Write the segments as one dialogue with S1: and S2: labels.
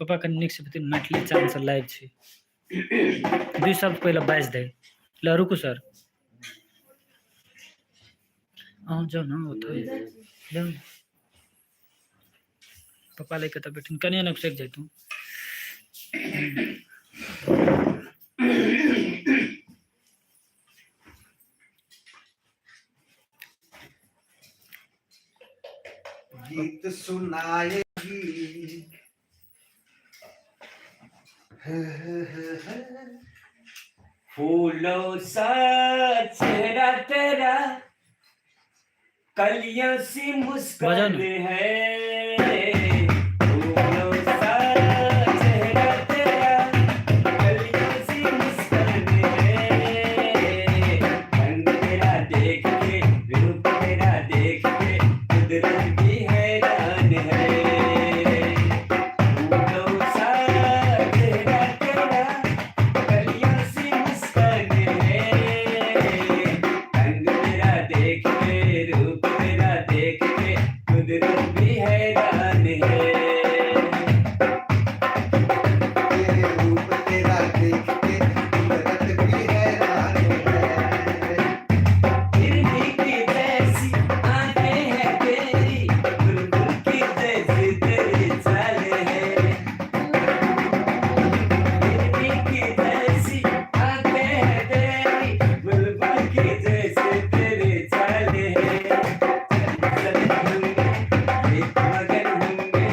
S1: पापा कनि नीक से बतिन मैथिली चैनल से लाइव छी 2 शब्द पहले बाजि दे ल रुकू सर जाओ ना ओतय जाओ पापा लेके तब बैठिन कनिया न सेक जाय तू
S2: गीत सुनाएगी
S3: फूलों सा चेहरा तेरा कलियों सी मुस्कान है फूलों सा चेहरा तेरा कलियों सी मुस्कान है रंग तेरा देख के रूप तेरा देख के कुदरत भी हैरान है फूलों सा चेहरा तेरा कलियों सी मुस्कान है रंग तेरा देख के रूप तेरा देख के कुदरत भी हैरान है
S2: तेरे रूप तेरा देख के कुदरत भी हैरान है
S3: हिरनी की जैसी आंखें हैं तेरी बुलबुल की जैसी तेरी चाल है हिरनी की जैसी आंखें हैं तेरी बुलबुल की जैसी तेरी चाल है चल होंगे एक मगन होंगे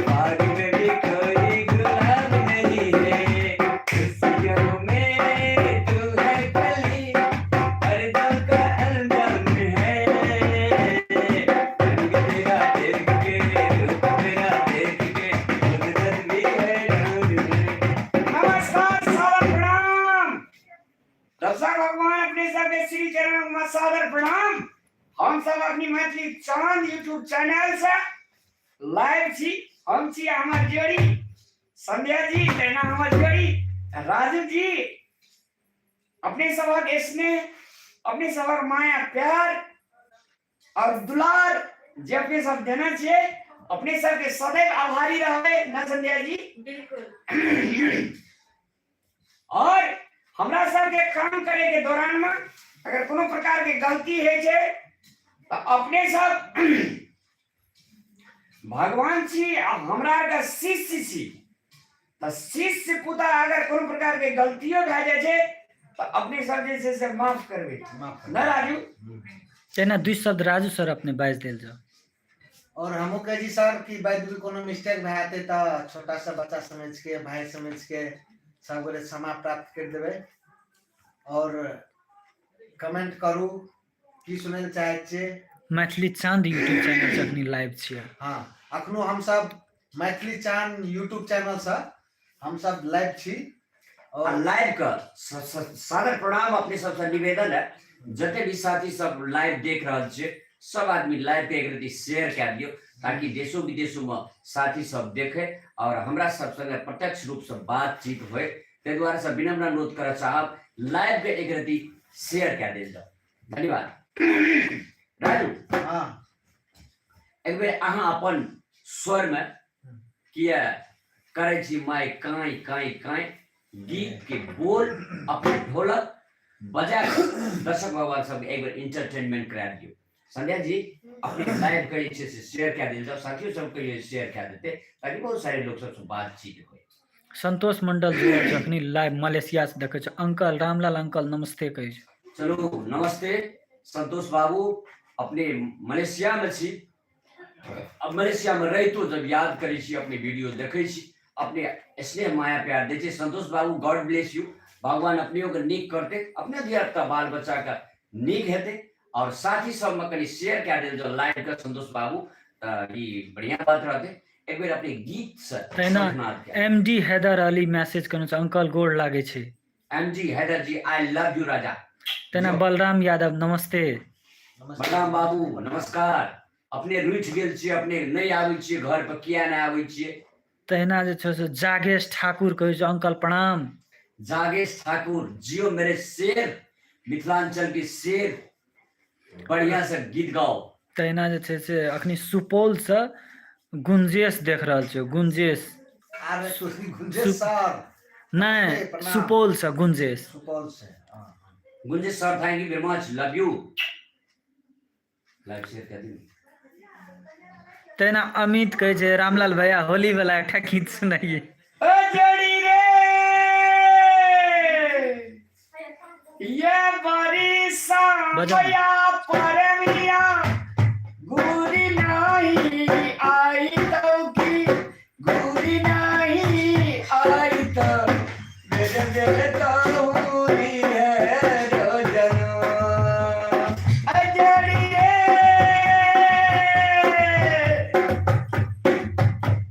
S3: बाग में भी कोई गुलाब नहीं है खुशियों में तू है कली हर दम का अंजाम है रंग तेरा देख के रूप तेरा देख के कुदरत भी हैरान है
S4: नमस्कार सादर प्रणाम दर्शक भगवान अपने सबके श्री चरणों में सादर प्रणाम हम सब अपनी मैथिली चांद यूट्यूब चैनल से लाइव छी हम छी हमर जोड़ी संध्या जी तेना हमर जोड़ी राजू जी अपने सबक स्नेह अपने सबक माया प्यार और दुलार जे अपने सब देना चाहिए अपने सबके सदैव आभारी रहे न संध्या जी
S5: बिल्कुल
S4: और हमरा सबके काम करे के दौरान में अगर कोनो प्रकार के गलती है छे तो अपने सब भगवान छी आ हमरा के शिष्य छी तो शिष्य पुत्र अगर कोनो प्रकार के गलतियों भए जाय छे तो अपने सब जे छे से माफ करबे न राजू
S1: तेना 2 शब्द राजू सर अपने बाजि देल जाओ
S2: और हमो कह जी सर कि बाद भी कोनो मिस्टेक भए जेतै तो छोटा सा बच्चा समझ के भाई समझ के सब गोरे क्षमा प्राप्त कर देबै और कमेंट करू की सुनै लए चाहै छियै
S1: मैथिली चांद यूट्यूब चैनल से अपनी लाइव छियै
S2: हाँ अखनो हम सब मैथिली चांद यूट्यूब चैनल से हम सब लाइव छी
S3: और लाइव का सादर प्रणाम अपने सबसे निवेदन है जते भी साथी सब लाइव देख रहल छे सब आदमी लाइव के एक रति शेयर कर दियो ताकि देशों विदेशों में साथी सब देखे और हमरा सब संगे प्रत्यक्ष रूप से बातचीत होए ते द्वारा से विनम्र अनुरोध कर चाहब लाइव के एक रति शेयर कर देल जाओ धन्यवाद राजू
S2: हाँ
S3: एक बेर अहाँ अपन स्वर में किया करे छी माय काई काई काई गीत के बोल अपने ढोलक बजा के दर्शक भगवान सब एक बार इंटरटेनमेंट करा दियो संध्या जी अपने लाइव के अच्छे से शेयर कर दिल जाओ साथियों सबको ये शेयर कर देते ताकि बहुत सारे लोग सबसे बातचीत हो
S1: संतोष मंडल जी जखनी लाइव मलेशिया से देखे छ अंकल रामलाल अंकल नमस्ते कहे छ
S3: चलो नमस्ते संतोष बाबू अपने मलेशिया में छी अब मलेशिया में रहितो जब याद करे छी अपने वीडियो देखे छी अपने स्नेह माया प्यार दे छी संतोष बाबू गॉड ब्लेस यू भगवान अपने को नीक करते अपने भी आपका बाल बच्चा का नीक हेते और साथ ही सब में कहीं शेयर कर दे जो लाइव का संतोष बाबू ये बढ़िया बात रहते एक बेर अपने गीत से
S1: तेना एमडी हैदर अली मैसेज करनु छ अंकल गोड़ लागे छे
S3: MD Haider ji I love you राजा
S1: तेना बलराम यादव नमस्ते
S3: बलराम बाबू नमस्कार अपने रुठ गेल छी अपने नहीं आबै छी घर पर किया नहीं आबै छी
S1: तेना जे छ से जागेश ठाकुर कहे छ अंकल प्रणाम
S3: जागेश ठाकुर जियो मेरे शेर मिथिलांचल के शेर बढ़िया से गीत गाओ
S1: तेना जे छै से अखनी सुपौल से गुंजेश देख रहल छै गुंजेश
S2: अरे गुंजेश सर
S1: नहीं
S2: प्रणाम।
S1: सुपौल से गुंजेश।
S2: सुपौल से
S3: Gunjesh sir, thank you very much, love you. Like share कर दी।
S1: तेना अमित कहे छे रामलाल भैया होली वाला एक गीत सुनाइए।
S4: जड़ी रे ये बारिशा
S1: बजा।
S4: भैया परमिया गुरी नहीं आई तो की गुरी नहीं आई तो मेरे दिल तो हुई है रोजना। जड़ी रे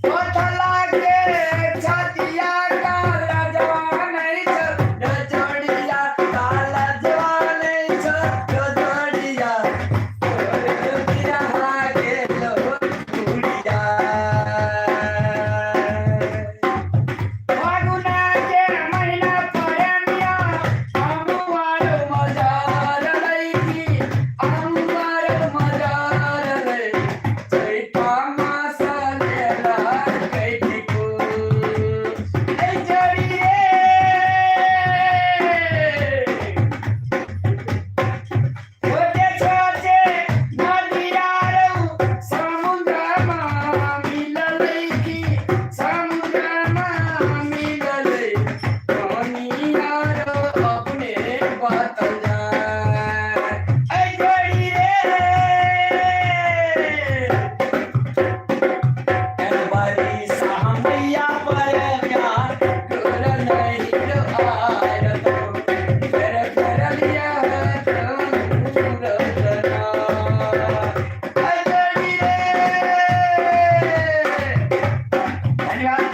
S4: पथला के छतिया का लजवा नहीं छ जोड़िया काला जवान नहीं छ जोड़िया जोड़िया के लो गुड़िया। फागुना के महीना परमिया अमुआर मजार लईकी अमुआर मजार लई चैता मासा लेला कैठी को। ए जड़ी रे ओते छोटे नदिया रो समुद्र मा मिललै की समुद्र मा मिललै पानिया रो अपने बात जाए। ए जड़ी रे everybody सामैया पर प्यार कर नहीं रो आर तो कर लिया तो रतना। जड़ी रे धन्यवाद।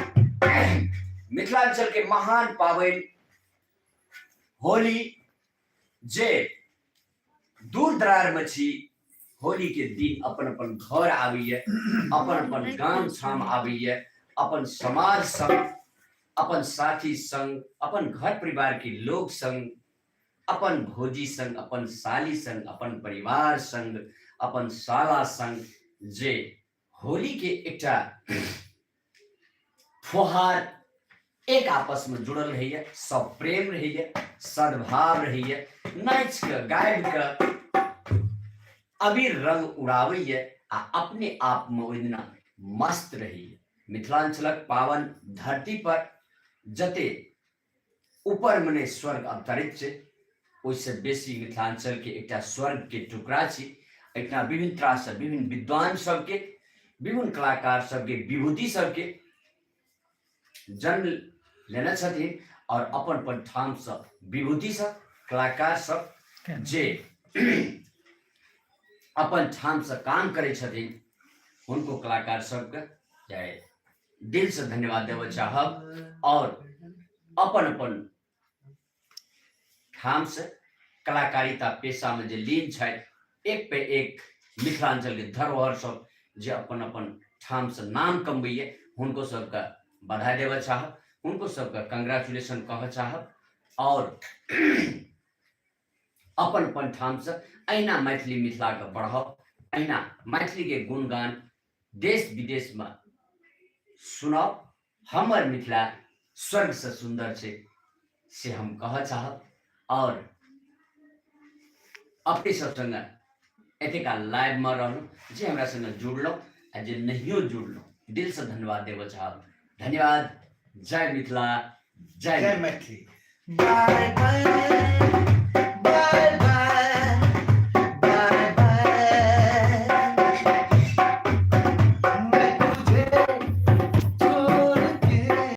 S3: मिथिलांचल के महान पावन होली जे दूर दरार में छी, होली के दिन अपन अपन घर आबैए, अपन अपन गाम ठाम आबैए, अपन समाज संग, अपन साथी संग, अपन घर परिवार के लोग संग, अपन भौजी संग, अपन साली संग, अपन परिवार संग, अपन साला संग जे होली के एकटा फुहार एक आपस में जुड़ल रहिए, सब प्रेम रहिए, सद्भाव रहिए, नाच के गाबि के अबीर रंग उड़ाबैए आ अपने आप में ओहि दिना मस्त रहिए। मिथिलांचलक पावन धरती पर जते ऊपर मने स्वर्ग अवतरित छै, ओहिसे बेसी मिथिलांचल के एकटा स्वर्ग के टुकड़ा छी। एकटा विभिन्न तरह से विभिन्न विद्वान सबके, विभिन्न कलाकार सबके, विभूति सबके जन्म लेना छथिन और अपन अपन ठाम से विभूति सब, कलाकार सब जे अपन ठाम से काम करे छथिन, उनको कलाकार सबके जय दिल से धन्यवाद देवे चाहब। और अपन अपन ठाम से कलाकारिता पेशा में जे लीन छै, एक पे एक मिथिलांचल के धरोहर सब जे अपन अपन ठाम से नाम कमबैए, उनको सबके बधाई देवे चाहब, उनको सबके कंग्रेचुलेशन कह चाहब। और अपन अपन ठाम से अहिना मैथिली मिथिला के बढ़ब, अहिना मैथिली के गुणगान देश विदेश में सुनब। हमर मिथिला स्वर्ग से सुंदर छै से हम कह चाहब। और अपने सब संग एतेका लाइव में रहलहुँ, जे हमरा संग जुड़लहुँ आ जे नहियो जुड़लहुँ, दिल से धन्यवाद देवे चाहब। धन्यवाद। जय मिथिला, जय
S2: मैथिली। Bye bye.